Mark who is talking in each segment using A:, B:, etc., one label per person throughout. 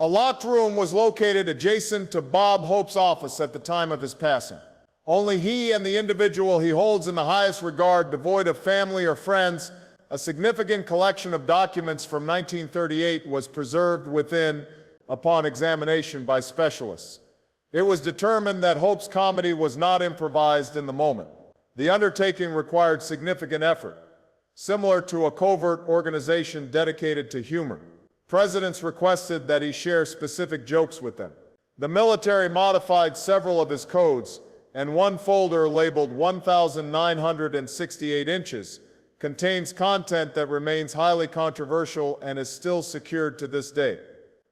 A: A locked room was located adjacent to Bob Hope's office at the time of his passing. Only he and the individual he holds in the highest regard, devoid of family or friends, a significant collection of documents from 1938 was preserved within upon examination by specialists. It was determined that Hope's comedy was not improvised in the moment. The undertaking required significant effort, similar to a covert organization dedicated to humor. Presidents requested that he share specific jokes with them. The military modified several of his codes, and one folder labeled 1,968 inches contains content that remains highly controversial and is still secured to this day.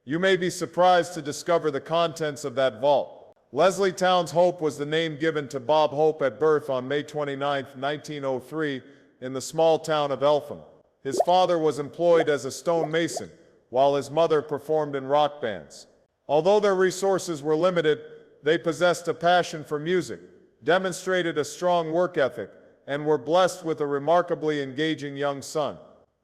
A: You may be surprised to discover the contents of that vault. Leslie Towns Hope was the name given to Bob Hope at birth on May 29, 1903, in the small town of Eltham. His father was employed as a stonemason, while his mother performed in rock bands. Although their resources were limited, they possessed a passion for music, demonstrated a strong work ethic, and were blessed with a remarkably engaging young son.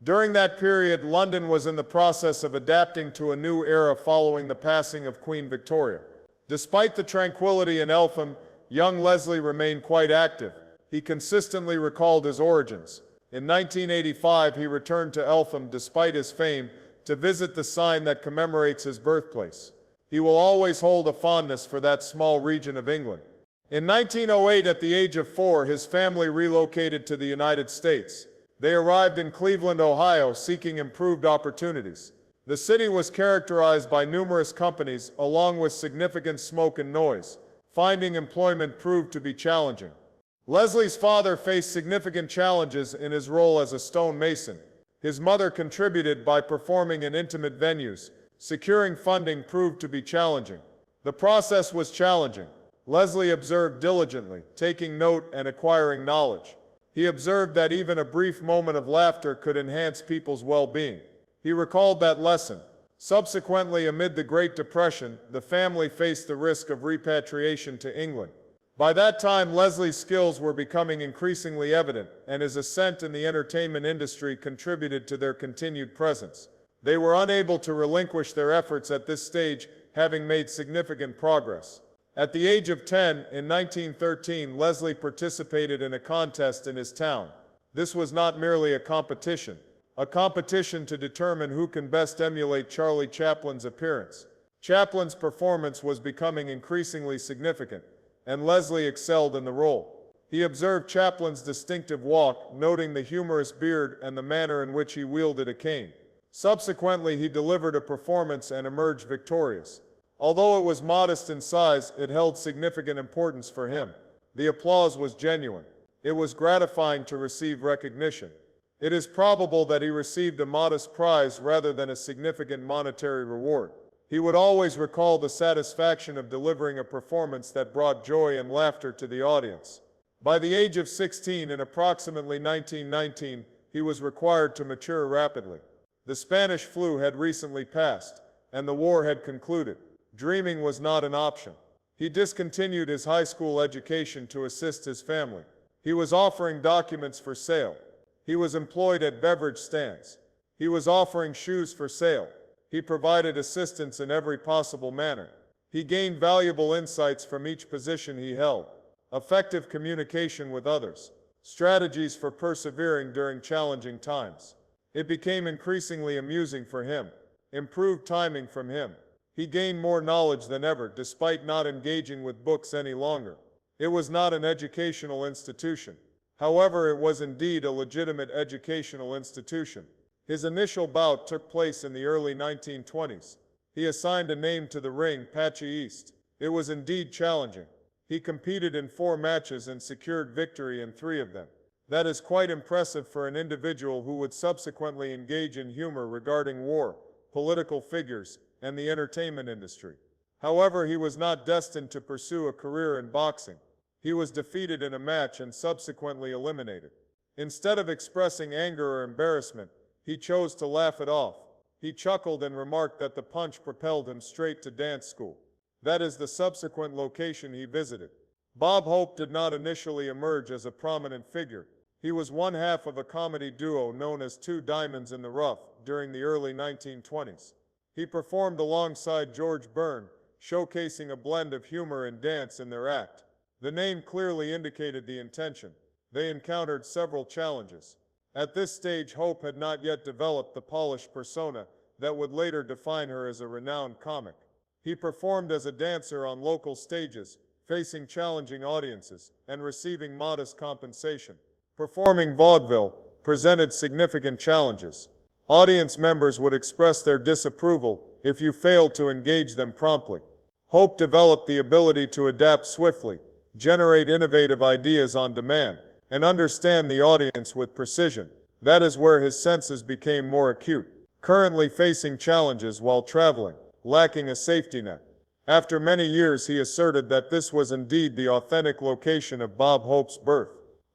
A: During that period, London was in the process of adapting to a new era following the passing of Queen Victoria. Despite the tranquility in Eltham, young Leslie remained quite active. He consistently recalled his origins. In 1985, he returned to Eltham despite his fame to visit the sign that commemorates his birthplace. He will always hold a fondness for that small region of England. In 1908, at the age of 4, his family relocated to the United States. They arrived in Cleveland, Ohio, seeking improved opportunities. The city was characterized by numerous companies, along with significant smoke and noise. Finding employment proved to be challenging. Leslie's father faced significant challenges in his role as a stonemason. His mother contributed by performing in intimate venues. Securing funding proved to be challenging. The process was challenging. Leslie observed diligently, taking note and acquiring knowledge. He observed that even a brief moment of laughter could enhance people's well-being. He recalled that lesson. Subsequently, amid the Great Depression, the family faced the risk of repatriation to England. By that time, Leslie's skills were becoming increasingly evident, and his ascent in the entertainment industry contributed to their continued presence. They were unable to relinquish their efforts at this stage, having made significant progress. At the age of 10, in 1913, Leslie participated in a contest in his town. This was not merely a competition to determine who can best emulate Charlie Chaplin's appearance. Chaplin's performance was becoming increasingly significant, and Leslie excelled in the role. He observed Chaplin's distinctive walk, noting the humorous beard and the manner in which he wielded a cane. Subsequently, he delivered a performance and emerged victorious. Although it was modest in size, it held significant importance for him. The applause was genuine. It was gratifying to receive recognition. It is probable that he received a modest prize rather than a significant monetary reward. He would always recall the satisfaction of delivering a performance that brought joy and laughter to the audience. By the age of 16, in approximately 1919, he was required to mature rapidly. The Spanish flu had recently passed, and the war had concluded. Dreaming was not an option. He discontinued his high school education to assist his family. He was offering documents for sale. He was employed at beverage stands. He was offering shoes for sale. He provided assistance in every possible manner. He gained valuable insights from each position he held. Effective communication with others. Strategies for persevering during challenging times. It became increasingly amusing for him. Improved timing from him. He gained more knowledge than ever, despite not engaging with books any longer. It was not an educational institution. However, it was indeed a legitimate educational institution. His initial bout took place in the early 1920s. He assigned a name to the ring, Patchy East. It was indeed challenging. He competed in 4 matches and secured victory in 3 of them. That is quite impressive for an individual who would subsequently engage in humor regarding war, political figures, and the entertainment industry. However, he was not destined to pursue a career in boxing. He was defeated in a match and subsequently eliminated. Instead of expressing anger or embarrassment, he chose to laugh it off. He chuckled and remarked that the punch propelled him straight to dance school. That is the subsequent location he visited. Bob Hope did not initially emerge as a prominent figure. He was one half of a comedy duo known as Two Diamonds in the Rough during the early 1920s. He performed alongside George Byrne, showcasing a blend of humor and dance in their act. The name clearly indicated the intention. They encountered several challenges. At this stage, Hope had not yet developed the polished persona that would later define her as a renowned comic. He performed as a dancer on local stages, facing challenging audiences and receiving modest compensation. Performing vaudeville presented significant challenges. Audience members would express their disapproval if you failed to engage them promptly. Hope developed the ability to adapt swiftly, generate innovative ideas on demand, and understand the audience with precision. That is where his senses became more acute. Currently facing challenges while traveling, lacking a safety net. After many years, he asserted that this was indeed the authentic location of Bob Hope's birth.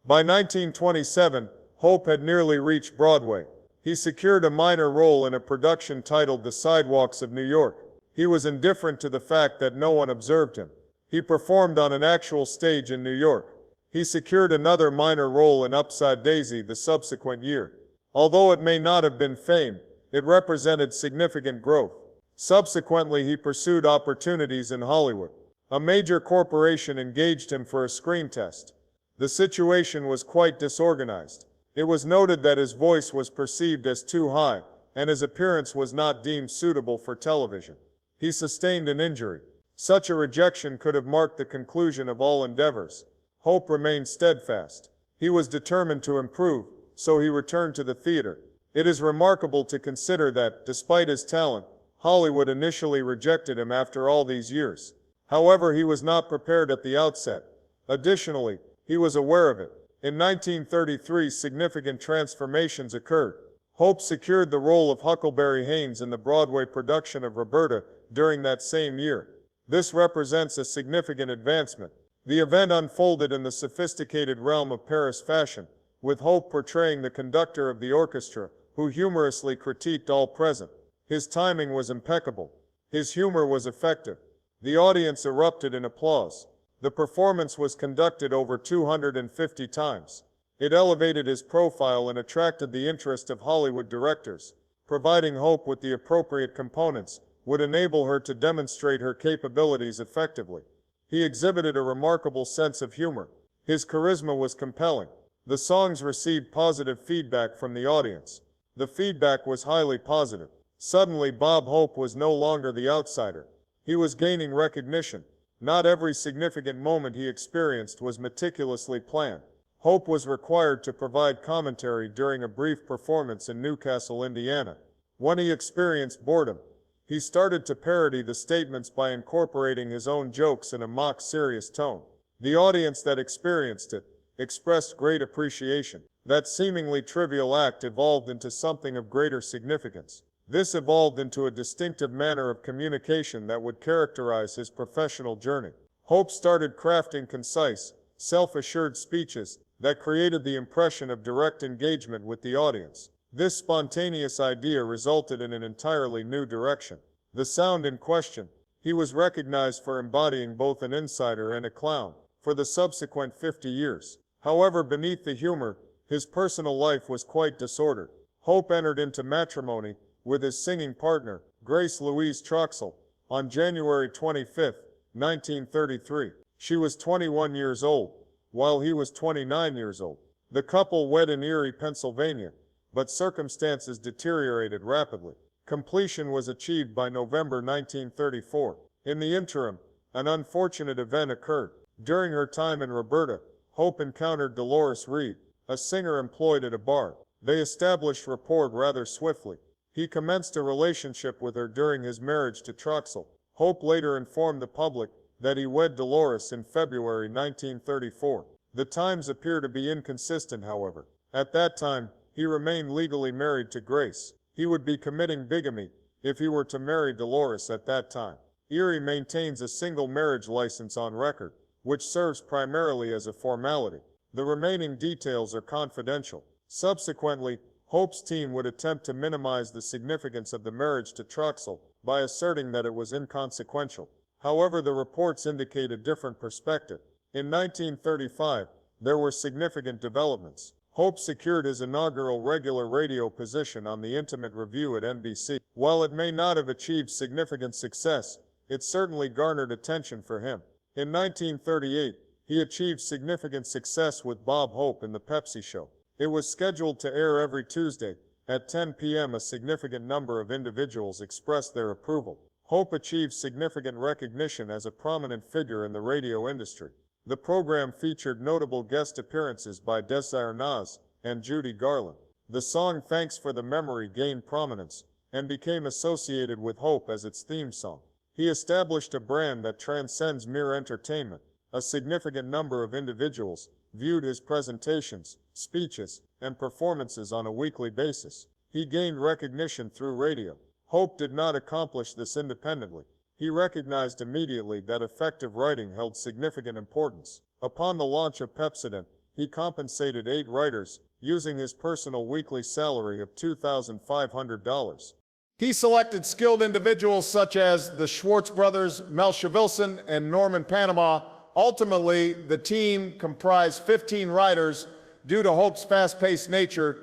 A: By 1927, Hope had nearly reached Broadway. He secured a minor role in a production titled The Sidewalks of New York. He was indifferent to the fact that no one observed him. He performed on an actual stage in New York. He secured another minor role in Upside Daisy the subsequent year. Although it may not have been fame, it represented significant growth. Subsequently, he pursued opportunities in Hollywood. A major corporation engaged him for a screen test. The situation was quite disorganized. It was noted that his voice was perceived as too high, and his appearance was not deemed suitable for television. He sustained an injury. Such a rejection could have marked the conclusion of all endeavors. Hope remained steadfast. He was determined to improve, so he returned to the theater. It is remarkable to consider that, despite his talent, Hollywood initially rejected him after all these years. However, he was not prepared at the outset. Additionally, he was aware of it. In 1933, significant transformations occurred. Hope secured the role of Huckleberry Haynes in the Broadway production of Roberta during that same year. This represents a significant advancement. The event unfolded in the sophisticated realm of Paris fashion, with Hope portraying the conductor of the orchestra, who humorously critiqued all present. His timing was impeccable. His humor was effective. The audience erupted in applause. The performance was conducted over 250 times. It elevated his profile and attracted the interest of Hollywood directors. Providing Hope with the appropriate components would enable her to demonstrate her capabilities effectively. He exhibited a remarkable sense of humor. His charisma was compelling. The songs received positive feedback from the audience. The feedback was highly positive. Suddenly, Bob Hope was no longer the outsider. He was gaining recognition. Not every significant moment he experienced was meticulously planned. Hope was required to provide commentary during a brief performance in Newcastle, Indiana. When he experienced boredom, he started to parody the statements by incorporating his own jokes in a mock-serious tone. The audience that experienced it expressed great appreciation. That seemingly trivial act evolved into something of greater significance. This evolved into a distinctive manner of communication that would characterize his professional journey. Hope started crafting concise, self-assured speeches that created the impression of direct engagement with the audience. This spontaneous idea resulted in an entirely new direction. The sound in question, he was recognized for embodying both an insider and a clown for the subsequent 50 years. However, beneath the humor, his personal life was quite disordered. Hope entered into matrimony with his singing partner, Grace Louise Troxell, on January 25, 1933. She was 21 years old, while he was 29 years old. The couple wed in Erie, Pennsylvania, but circumstances deteriorated rapidly. Completion was achieved by November 1934. In the interim, an unfortunate event occurred. During her time in Roberta, Hope encountered Dolores Reed, a singer employed at a bar. They established rapport rather swiftly. He commenced a relationship with her during his marriage to Troxell. Hope later informed the public that he wed Dolores in February 1934. The times appear to be inconsistent, however. At that time, he remained legally married to Grace. He would be committing bigamy if he were to marry Dolores at that time. Erie maintains a single marriage license on record, which serves primarily as a formality. The remaining details are confidential. Subsequently, Hope's team would attempt to minimize the significance of the marriage to Troxell by asserting that it was inconsequential. However, the reports indicate a different perspective. In 1935, there were significant developments. Hope secured his inaugural regular radio position on the Intimate Review at NBC. While it may not have achieved significant success, it certainly garnered attention for him. In 1938, he achieved significant success with Bob Hope in The Pepsi Show. It was scheduled to air every Tuesday. At 10 p.m., a significant number of individuals expressed their approval. Hope achieved significant recognition as a prominent figure in the radio industry. The program featured notable guest appearances by Desire Nas and Judy Garland. The song Thanks for the Memory gained prominence and became associated with Hope as its theme song. He established a brand that transcends mere entertainment. A significant number of individuals viewed his presentations, speeches, and performances on a weekly basis. He gained recognition through radio. Hope did not accomplish this independently. He recognized immediately that effective writing held significant importance. Upon the launch of Pepsodent, he compensated 8 writers, using his personal weekly salary of $2,500. He selected skilled individuals such as the Schwartz brothers, Mel Shavilson, and Norman Panama. Ultimately, the team comprised 15 writers. Due to Hope's fast-paced nature,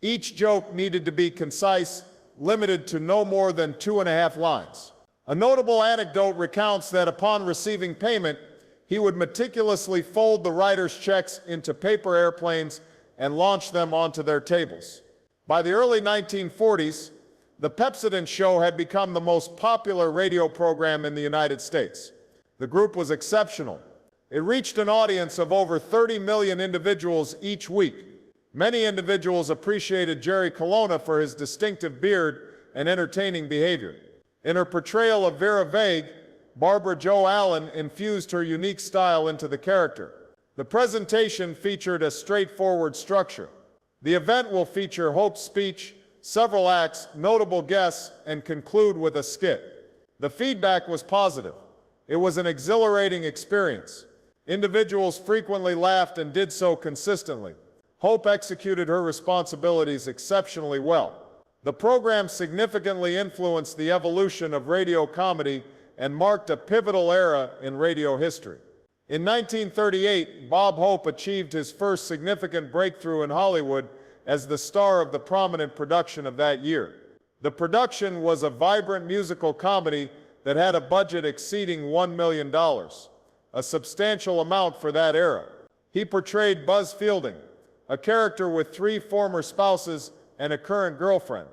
A: each joke needed to be concise, limited to no more than 2.5 lines. A notable anecdote recounts that upon receiving payment, he would meticulously fold the writers' checks into paper airplanes and launch them onto their tables. By the early 1940s, the Pepsodent Show had become the most popular radio program in the United States. The group was exceptional. It reached an audience of over 30 million individuals each week. Many individuals appreciated Jerry Colonna for his distinctive beard and entertaining behavior. In her portrayal of Vera Vague, Barbara Jo Allen infused her unique style into the character. The presentation featured a straightforward structure. The event will feature Hope's speech, several acts, notable guests, and conclude with a skit. The feedback was positive. It was an exhilarating experience. Individuals frequently laughed and did so consistently. Hope executed her responsibilities exceptionally well. The program significantly influenced the evolution of radio comedy and marked a pivotal era in radio history. In 1938, Bob Hope achieved his first significant breakthrough in Hollywood as the star of the prominent production of that year. The production was a vibrant musical comedy that had a budget exceeding $1 million, a substantial amount for that era. He portrayed Buzz Fielding, a character with 3 former spouses and a current girlfriend.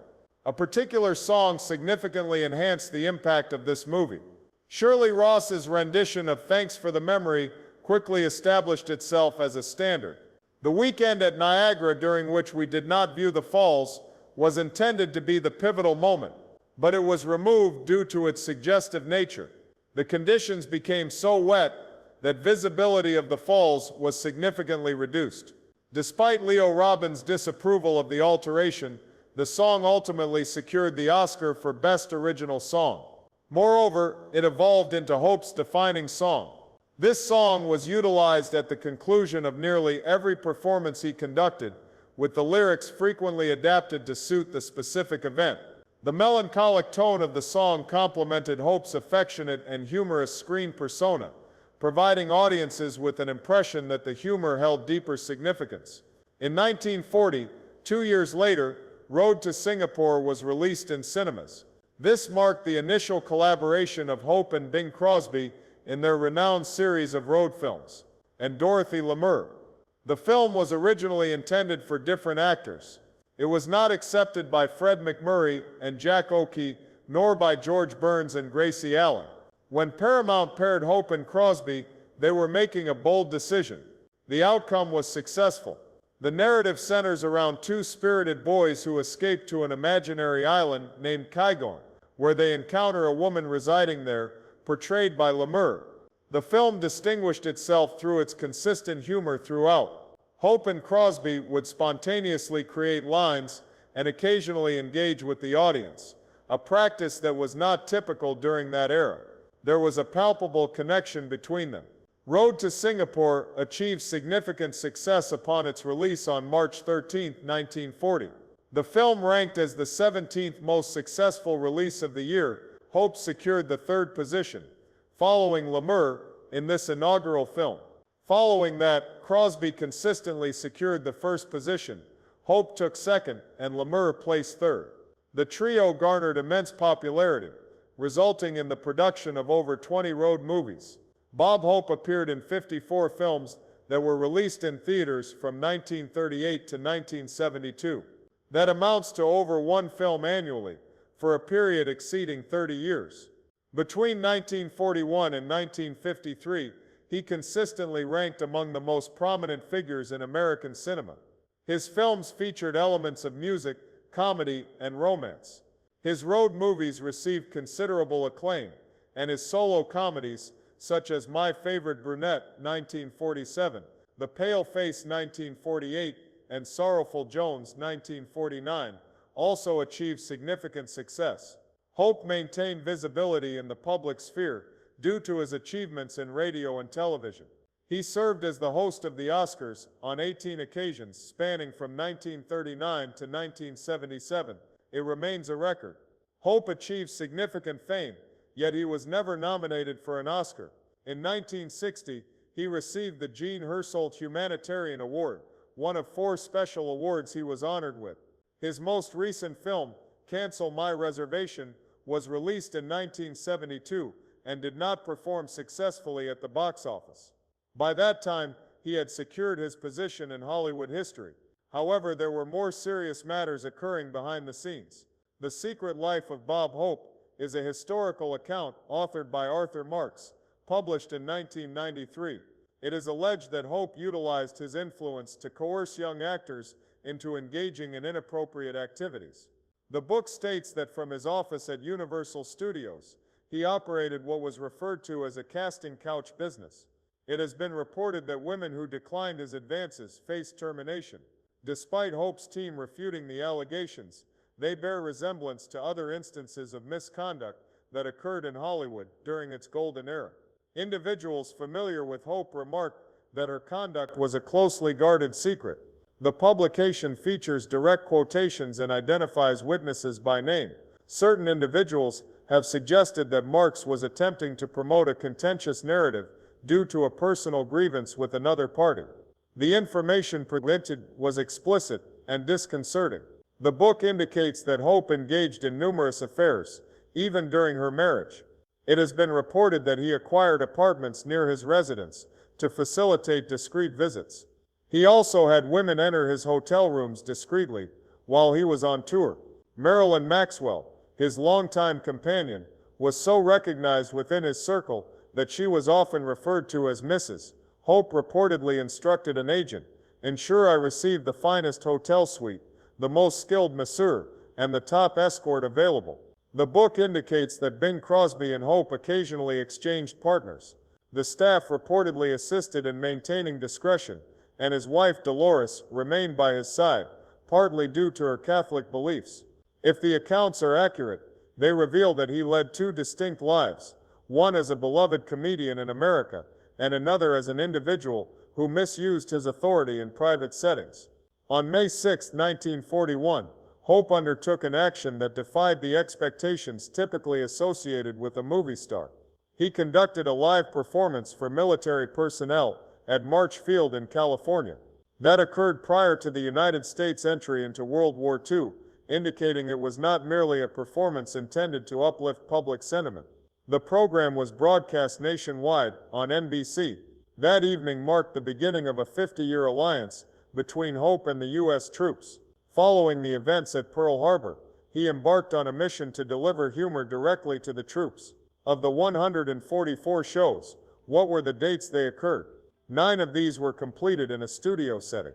A: A particular song significantly enhanced the impact of this movie. Shirley Ross's rendition of Thanks for the Memory quickly established itself as a standard. The weekend at Niagara, during which we did not view the falls, was intended to be the pivotal moment, but it was removed due to its suggestive nature. The conditions became so wet that visibility of the falls was significantly reduced. Despite Leo Robbins' disapproval of the alteration, the song ultimately secured the Oscar for Best Original Song. Moreover, it evolved into Hope's defining song. This song was utilized at the conclusion of nearly every performance he conducted, with the lyrics frequently adapted to suit the specific event. The melancholic tone of the song complemented Hope's affectionate and humorous screen persona, providing audiences with an impression that the humor held deeper significance. In 1940, 2 years later, Road to Singapore was released in cinemas. This marked the initial collaboration of Hope and Bing Crosby in their renowned series of road films, and Dorothy Lamour. The film was originally intended for different actors. It was not accepted by Fred MacMurray and Jack Oakey, nor by George Burns and Gracie Allen. When Paramount paired Hope and Crosby, they were making a bold decision. The outcome was successful. The narrative centers around 2 spirited boys who escape to an imaginary island named Kaigon, where they encounter a woman residing there, portrayed by Lamour. The film distinguished itself through its consistent humor throughout. Hope and Crosby would spontaneously create lines and occasionally engage with the audience, a practice that was not typical during that era. There was a palpable connection between them. Road to Singapore achieved significant success upon its release on March 13, 1940. The film ranked as the 17th most successful release of the year. Hope secured the 3rd position, following Lamour, in this inaugural film. Following that, Crosby consistently secured the first position, Hope took second, and Lemire placed third. The trio garnered immense popularity, resulting in the production of over 20 road movies. Bob Hope appeared in 54 films that were released in theaters from 1938 to 1972. That amounts to over one film annually, for a period exceeding 30 years. Between 1941 and 1953, he consistently ranked among the most prominent figures in American cinema. His films featured elements of music, comedy, and romance. His road movies received considerable acclaim, and his solo comedies, such as My Favorite Brunette, 1947, The Pale Face, 1948, and Sorrowful Jones, 1949, also achieved significant success. Hope maintained visibility in the public sphere due to his achievements in radio and television. He served as the host of the Oscars on 18 occasions spanning from 1939 to 1977. It remains a record. Hope achieved significant fame, yet he was never nominated for an Oscar. In 1960, he received the Jean Hersholt Humanitarian Award, one of 4 special awards he was honored with. His most recent film, Cancel My Reservation, was released in 1972 and did not perform successfully at the box office. By that time, he had secured his position in Hollywood history. However, there were more serious matters occurring behind the scenes. The Secret Life of Bob Hope is a historical account authored by Arthur Marks, published in 1993. It is alleged that Hope utilized his influence to coerce young actors into engaging in inappropriate activities. The book states that from his office at Universal Studios, he operated what was referred to as a casting couch business. It has been reported that women who declined his advances faced termination. Despite Hope's team refuting the allegations, they bear resemblance to other instances of misconduct that occurred in Hollywood during its golden era. Individuals familiar with Hope remarked that her conduct was a closely guarded secret. The publication features direct quotations and identifies witnesses by name. Certain individuals have suggested that Marks was attempting to promote a contentious narrative due to a personal grievance with another party. The information presented was explicit and disconcerting. The book indicates that Hope engaged in numerous affairs, even during her marriage. It has been reported that he acquired apartments near his residence to facilitate discreet visits. He also had women enter his hotel rooms discreetly while he was on tour. Marilyn Maxwell, his longtime companion, was so recognized within his circle that she was often referred to as Mrs. Hope reportedly instructed an agent, "Ensure I receive the finest hotel suite, the most skilled masseur, and the top escort available." The book indicates that Bing Crosby and Hope occasionally exchanged partners. The staff reportedly assisted in maintaining discretion, and his wife Dolores remained by his side, partly due to her Catholic beliefs. If the accounts are accurate, they reveal that he led 2 distinct lives, one as a beloved comedian in America, and another as an individual who misused his authority in private settings. On May 6, 1941, Hope undertook an action that defied the expectations typically associated with a movie star. He conducted a live performance for military personnel at March Field in California. That occurred prior to the United States' entry into World War II, indicating it was not merely a performance intended to uplift public sentiment. The program was broadcast nationwide on NBC. That evening marked the beginning of a 50-year alliance between Hope and the U.S. troops. Following the events at Pearl Harbor, he embarked on a mission to deliver humor directly to the troops. Of the 144 shows, what were the dates they occurred? 9 of these were completed in a studio setting.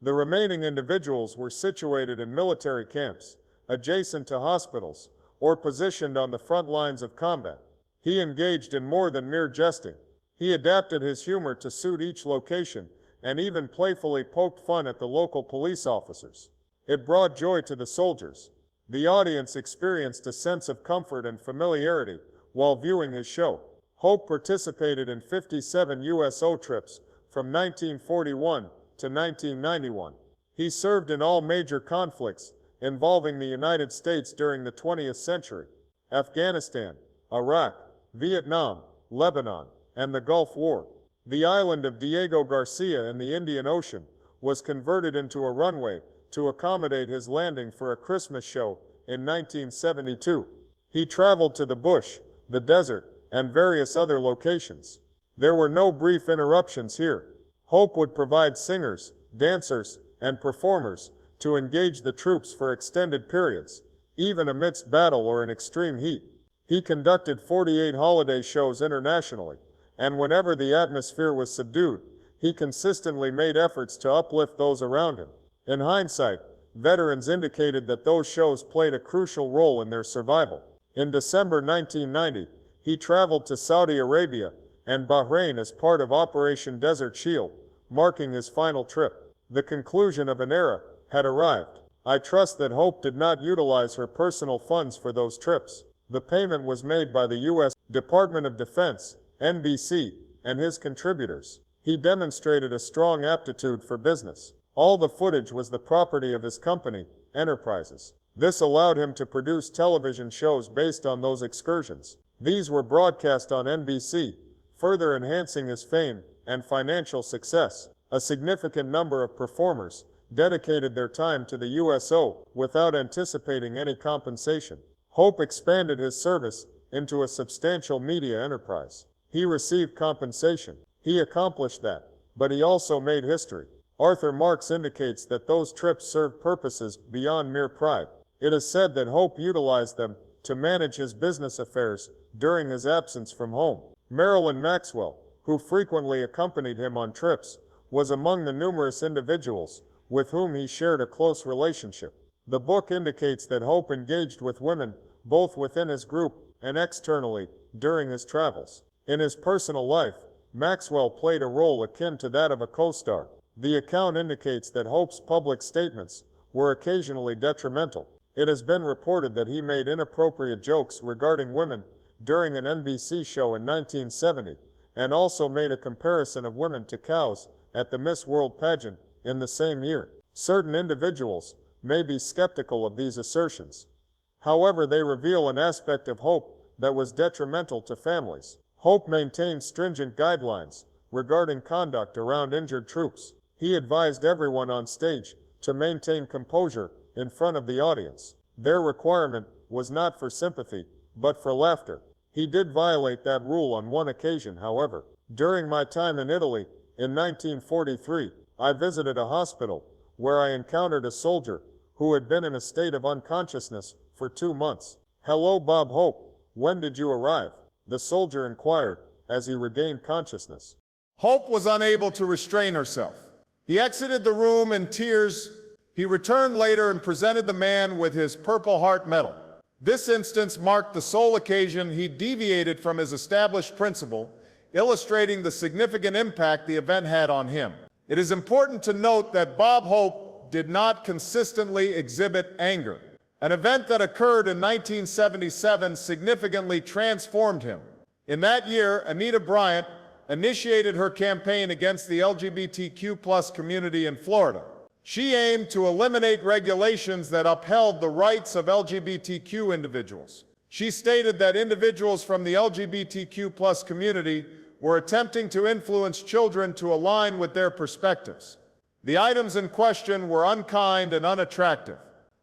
A: The remaining individuals were situated in military camps, adjacent to hospitals, or positioned on the front lines of combat. He engaged in more than mere jesting. He adapted his humor to suit each location, and even playfully poked fun at the local police officers. It brought joy to the soldiers. The audience experienced a sense of comfort and familiarity while viewing his show. Hope participated in 57 USO trips from 1941 to 1991. He served in all major conflicts involving the United States during the 20th century: Afghanistan, Iraq, Vietnam, Lebanon, and the Gulf War. The island of Diego Garcia in the Indian Ocean was converted into a runway to accommodate his landing for a Christmas show in 1972. He traveled to the bush, the desert, and various other locations. There were no brief interruptions here. Hope would provide singers, dancers, and performers to engage the troops for extended periods, even amidst battle or in extreme heat. He conducted 48 holiday shows internationally, and whenever the atmosphere was subdued, he consistently made efforts to uplift those around him. In hindsight, veterans indicated that those shows played a crucial role in their survival. In December 1990, he traveled to Saudi Arabia and Bahrain as part of Operation Desert Shield, marking his final trip. The conclusion of an era had arrived. I trust that Hope did not utilize her personal funds for those trips. The payment was made by the U.S. Department of Defense, NBC, and his contributors. He demonstrated a strong aptitude for business. All the footage was the property of his company, Enterprises. This allowed him to produce television shows based on those excursions. These were broadcast on NBC, further enhancing his fame and financial success. A significant number of performers dedicated their time to the USO without anticipating any compensation. Hope expanded his service into a substantial media enterprise. He received compensation. He accomplished that, but he also made history. Arthur Marks indicates that those trips served purposes beyond mere pride. It is said that Hope utilized them to manage his business affairs during his absence from home. Marilyn Maxwell, who frequently accompanied him on trips, was among the numerous individuals with whom he shared a close relationship. The book indicates that Hope engaged with women both within his group and externally during his travels. In his personal life, Maxwell played a role akin to that of a co-star. The account indicates that Hope's public statements were occasionally detrimental. It has been reported that he made inappropriate jokes regarding women during an NBC show in 1970, and also made a comparison of women to cows at the Miss World pageant in the same year. Certain individuals may be skeptical of these assertions. However, they reveal an aspect of Hope that was detrimental to families. Hope maintained stringent guidelines regarding conduct around injured troops. He advised everyone on stage to maintain composure in front of the audience. Their requirement was not for sympathy, but for laughter. He did violate that rule on one occasion, however. During my time in Italy, in 1943, I visited a hospital where I encountered a soldier who had been in a state of unconsciousness for 2 months. "Hello, Bob Hope. When did you arrive?" the soldier inquired as he regained consciousness. Hope was unable to restrain herself. He exited the room in tears. He returned later and presented the man with his Purple Heart medal. This instance marked the sole occasion he deviated from his established principle, illustrating the significant impact the event had on him. It is important to note that Bob Hope did not consistently exhibit anger. An event that occurred in 1977 significantly transformed him. In that year, Anita Bryant initiated her campaign against the LGBTQ+ community in Florida. She aimed to eliminate regulations that upheld the rights of LGBTQ individuals. She stated that individuals from the LGBTQ+ community were attempting to influence children to align with their perspectives. The items in question were unkind and unattractive.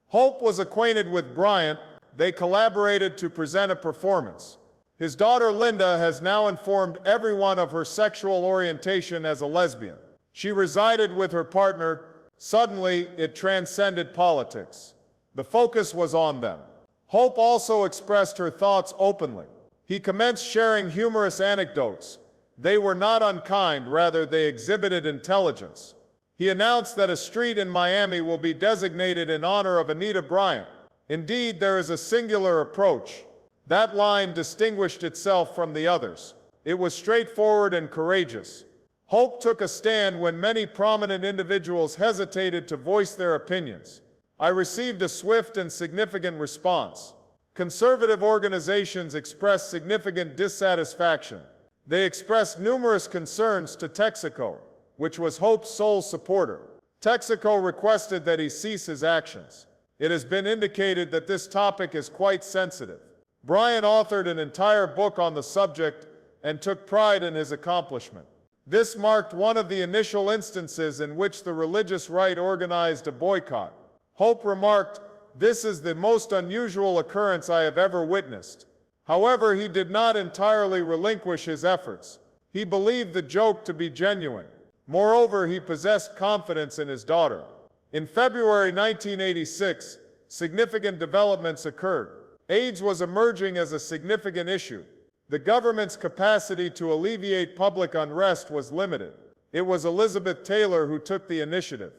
A: Hope was acquainted with Bryant. They collaborated to present a performance. His daughter Linda has now informed everyone of her sexual orientation as a lesbian. She resided with her partner. Suddenly, it transcended politics. The focus was on them. Hope also expressed her thoughts openly. He commenced sharing humorous anecdotes. They were not unkind, rather they exhibited intelligence. He announced that a street in Miami will be designated in honor of Anita Bryant. Indeed, there is a singular approach. That line distinguished itself from the others. It was straightforward and courageous. Hope took a stand when many prominent individuals hesitated to voice their opinions. I received a swift and significant response. Conservative organizations expressed significant dissatisfaction. They expressed numerous concerns to Texaco, which was Hope's sole supporter. Texaco requested that he cease his actions. It has been indicated that this topic is quite sensitive. Bryant authored an entire book on the subject and took pride in his accomplishment. This marked one of the initial instances in which the religious right organized a boycott. Hope remarked, "This is the most unusual occurrence I have ever witnessed." However, he did not entirely relinquish his efforts. He believed the joke to be genuine. Moreover, he possessed confidence in his daughter. In February 1986, significant developments occurred. AIDS was emerging as a significant issue. The government's capacity to alleviate public unrest was limited. It was Elizabeth Taylor who took the initiative.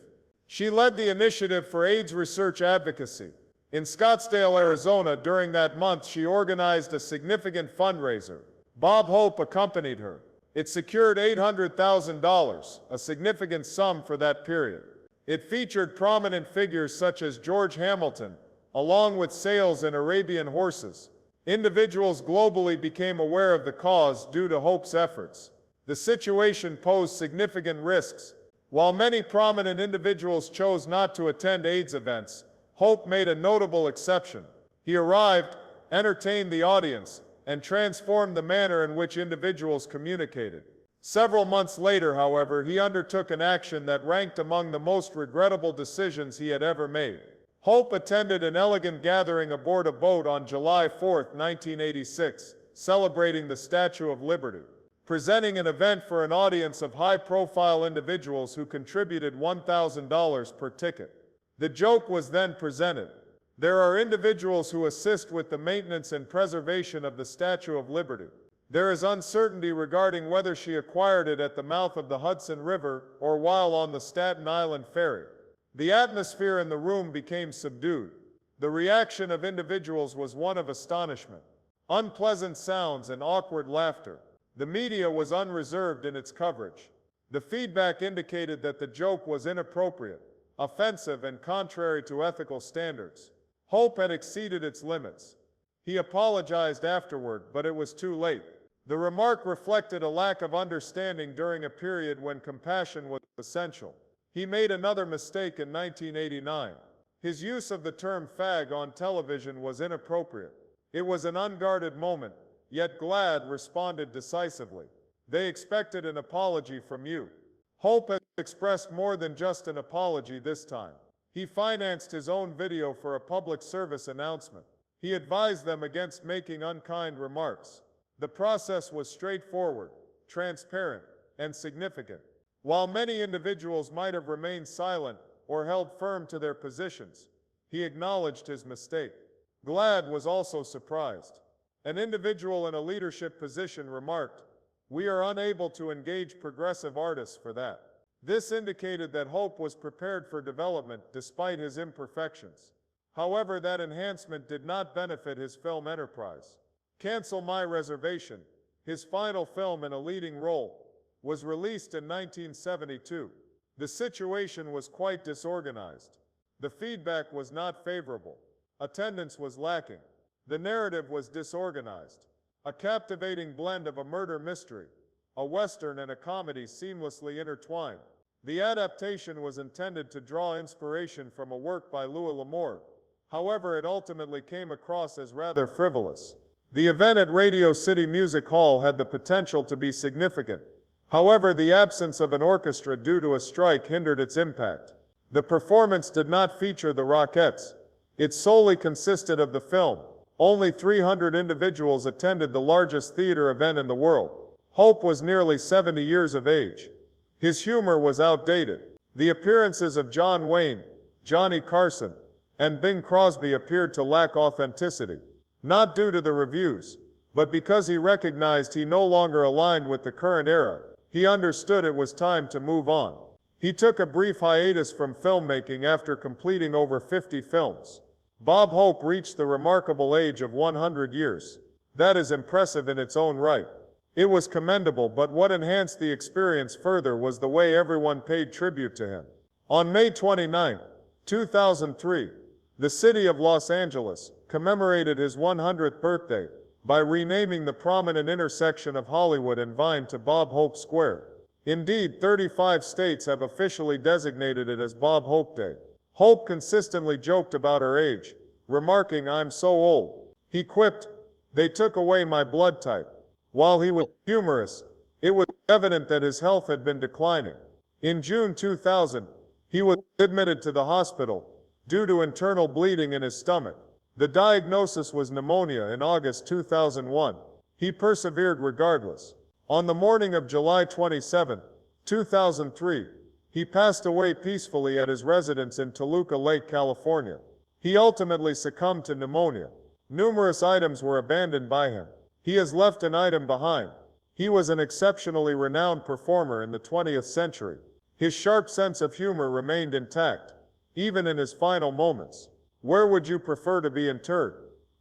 A: She led the Initiative for AIDS Research Advocacy. In Scottsdale, Arizona, during that month, she organized a significant fundraiser. Bob Hope accompanied her. It secured $800,000, a significant sum for that period. It featured prominent figures such as George Hamilton, along with sales and Arabian horses. Individuals globally became aware of the cause due to Hope's efforts. The situation posed significant risks. While many prominent individuals chose not to attend AIDS events, Hope made a notable exception. He arrived, entertained the audience, and transformed the manner in which individuals communicated. Several months later, however, he undertook an action that ranked among the most regrettable decisions he had ever made. Hope attended an elegant gathering aboard a boat on July 4, 1986, celebrating the Statue of Liberty, presenting an event for an audience of high-profile individuals who contributed $1,000 per ticket. The joke was then presented. There are individuals who assist with the maintenance and preservation of the Statue of Liberty. There is uncertainty regarding whether she acquired it at the mouth of the Hudson River or while on the Staten Island ferry. The atmosphere in the room became subdued. The reaction of individuals was one of astonishment, unpleasant sounds, and awkward laughter. The media was unreserved in its coverage. The feedback indicated that the joke was inappropriate, offensive, and contrary to ethical standards. Hope had exceeded its limits. He apologized afterward, but it was too late. The remark reflected a lack of understanding during a period when compassion was essential. He made another mistake in 1989. His use of the term fag on television was inappropriate. It was an unguarded moment, yet GLAAD responded decisively. They expected an apology from you. Hope has expressed more than just an apology this time. He financed his own video for a public service announcement. He advised them against making unkind remarks. The process was straightforward, transparent, and significant. While many individuals might have remained silent or held firm to their positions, he acknowledged his mistake. GLAAD was also surprised. An individual in a leadership position remarked, "We are unable to engage progressive artists for that." This indicated that Hope was prepared for development despite his imperfections. However, that enhancement did not benefit his film enterprise. Cancel My Reservation, his final film in a leading role, was released in 1972. The situation was quite disorganized. The feedback was not favorable. Attendance was lacking. The narrative was disorganized. A captivating blend of a murder mystery, a western, and a comedy seamlessly intertwined. The adaptation was intended to draw inspiration from a work by Louis L'Amour. However, it ultimately came across as rather frivolous. The event at Radio City Music Hall had the potential to be significant. However, the absence of an orchestra due to a strike hindered its impact. The performance did not feature the Rockettes. It solely consisted of the film. Only 300 individuals attended the largest theater event in the world. Hope was nearly 70 years of age. His humor was outdated. The appearances of John Wayne, Johnny Carson, and Bing Crosby appeared to lack authenticity, not due to the reviews, but because he recognized he no longer aligned with the current era. He understood it was time to move on. He took a brief hiatus from filmmaking after completing over 50 films. Bob Hope reached the remarkable age of 100 years. That is impressive in its own right. It was commendable, but what enhanced the experience further was the way everyone paid tribute to him. On May 29, 2003, the city of Los Angeles commemorated his 100th birthday by renaming the prominent intersection of Hollywood and Vine to Bob Hope Square. Indeed, 35 states have officially designated it as Bob Hope Day. Hope consistently joked about her age, remarking, "I'm so old." He quipped, "They took away my blood type." While he was humorous, it was evident that his health had been declining. In June 2000, he was admitted to the hospital due to internal bleeding in his stomach. The diagnosis was pneumonia in August 2001. He persevered regardless. On the morning of July 27, 2003, he passed away peacefully at his residence in Toluca Lake, California. He ultimately succumbed to pneumonia. Numerous items were abandoned by him. He has left an item behind. He was an exceptionally renowned performer in the 20th century. His sharp sense of humor remained intact, even in his final moments. "Where would you prefer to be interred?"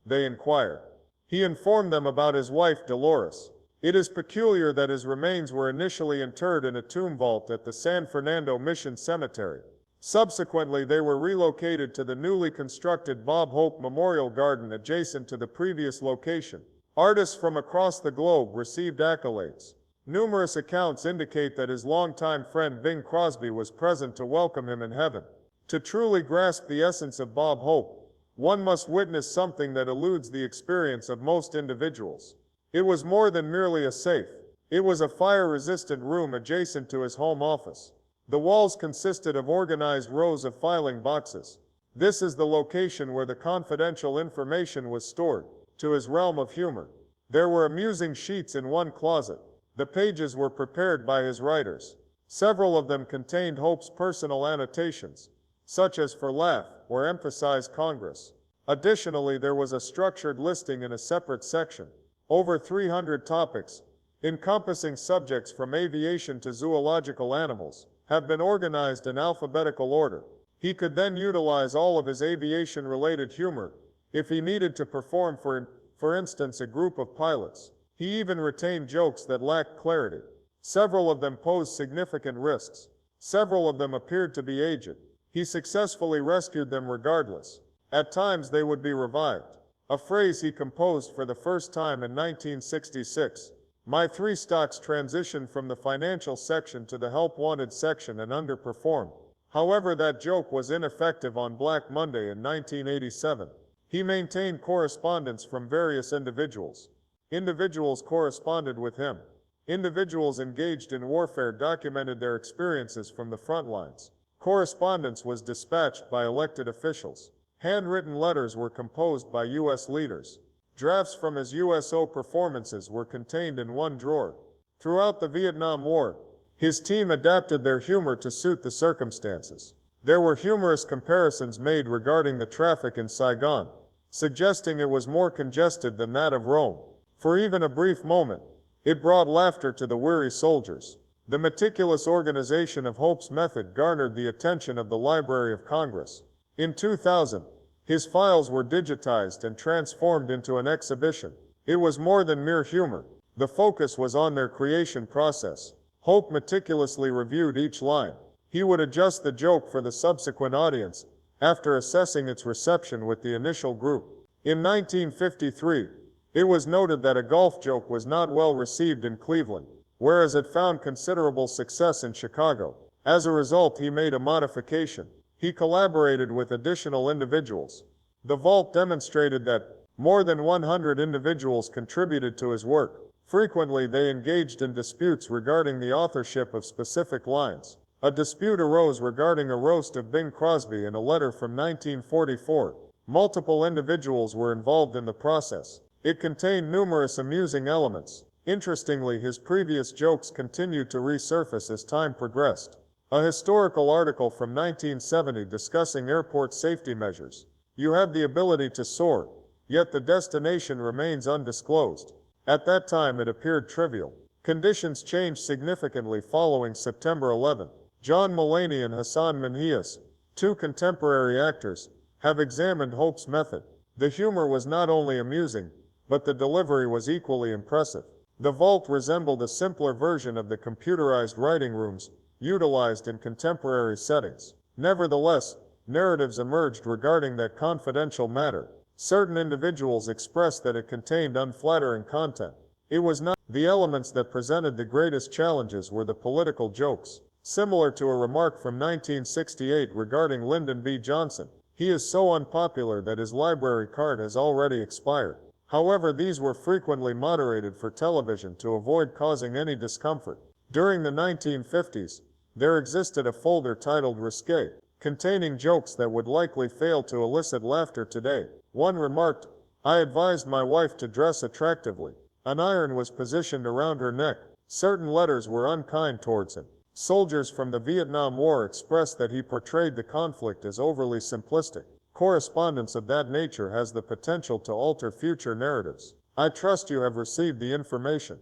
A: they inquired. He informed them about his wife, Dolores. It is peculiar that his remains were initially interred in a tomb vault at the San Fernando Mission Cemetery. Subsequently, they were relocated to the newly constructed Bob Hope Memorial Garden adjacent to the previous location. Artists from across the globe received accolades. Numerous accounts indicate that his longtime friend Bing Crosby was present to welcome him in heaven. To truly grasp the essence of Bob Hope, one must witness something that eludes the experience of most individuals. It was more than merely a safe. It was a fire-resistant room adjacent to his home office. The walls consisted of organized rows of filing boxes. This is the location where the confidential information was stored. To his realm of humor, there were amusing sheets in one closet. The pages were prepared by his writers. Several of them contained Hope's personal annotations, such as "for laugh" or "emphasize Congress." Additionally, there was a structured listing in a separate section. Over 300 topics, encompassing subjects from aviation to zoological animals, have been organized in alphabetical order. He could then utilize all of his aviation-related humor if he needed to perform for instance, a group of pilots. He even retained jokes that lacked clarity. Several of them posed significant risks. Several of them appeared to be aged. He successfully rescued them regardless. At times they would be revived. A phrase he composed for the first time in 1966. "My three stocks transitioned from the financial section to the help wanted section and underperformed." However, that joke was ineffective on Black Monday in 1987. He maintained correspondence from various individuals. Individuals corresponded with him. Individuals engaged in warfare documented their experiences from the front lines. Correspondence was dispatched by elected officials. Handwritten letters were composed by U.S. leaders. Drafts from his USO performances were contained in one drawer. Throughout the Vietnam War, his team adapted their humor to suit the circumstances. There were humorous comparisons made regarding the traffic in Saigon, suggesting it was more congested than that of Rome. For even a brief moment, it brought laughter to the weary soldiers. The meticulous organization of Hope's method garnered the attention of the Library of Congress. In 2000, his files were digitized and transformed into an exhibition. It was more than mere humor. The focus was on their creation process. Hope meticulously reviewed each line. He would adjust the joke for the subsequent audience, after assessing its reception with the initial group. In 1953, it was noted that a golf joke was not well received in Cleveland, whereas it found considerable success in Chicago. As a result, he made a modification. He collaborated with additional individuals. The vault demonstrated that more than 100 individuals contributed to his work. Frequently, they engaged in disputes regarding the authorship of specific lines. A dispute arose regarding a roast of Bing Crosby in a letter from 1944. Multiple individuals were involved in the process. It contained numerous amusing elements. Interestingly, his previous jokes continued to resurface as time progressed. A historical article from 1970 discussing airport safety measures. You have the ability to soar, yet the destination remains undisclosed. At that time it appeared trivial. Conditions changed significantly following September 11. John Mulaney and Hassan Minhas, two contemporary actors, have examined Hope's method. The humor was not only amusing, but the delivery was equally impressive. The vault resembled a simpler version of the computerized writing rooms utilized in contemporary settings. Nevertheless, narratives emerged regarding that confidential matter. Certain individuals expressed that it contained unflattering content. It was not. The elements that presented the greatest challenges were the political jokes. Similar to a remark from 1968 regarding Lyndon B. Johnson, "He is so unpopular that his library card has already expired." However, these were frequently moderated for television to avoid causing any discomfort. During the 1950s, there existed a folder titled Risque, containing jokes that would likely fail to elicit laughter today. One remarked, "I advised my wife to dress attractively." An iron was positioned around her neck. Certain letters were unkind towards him. Soldiers from the Vietnam War expressed that he portrayed the conflict as overly simplistic. Correspondence of that nature has the potential to alter future narratives. I trust you have received the information.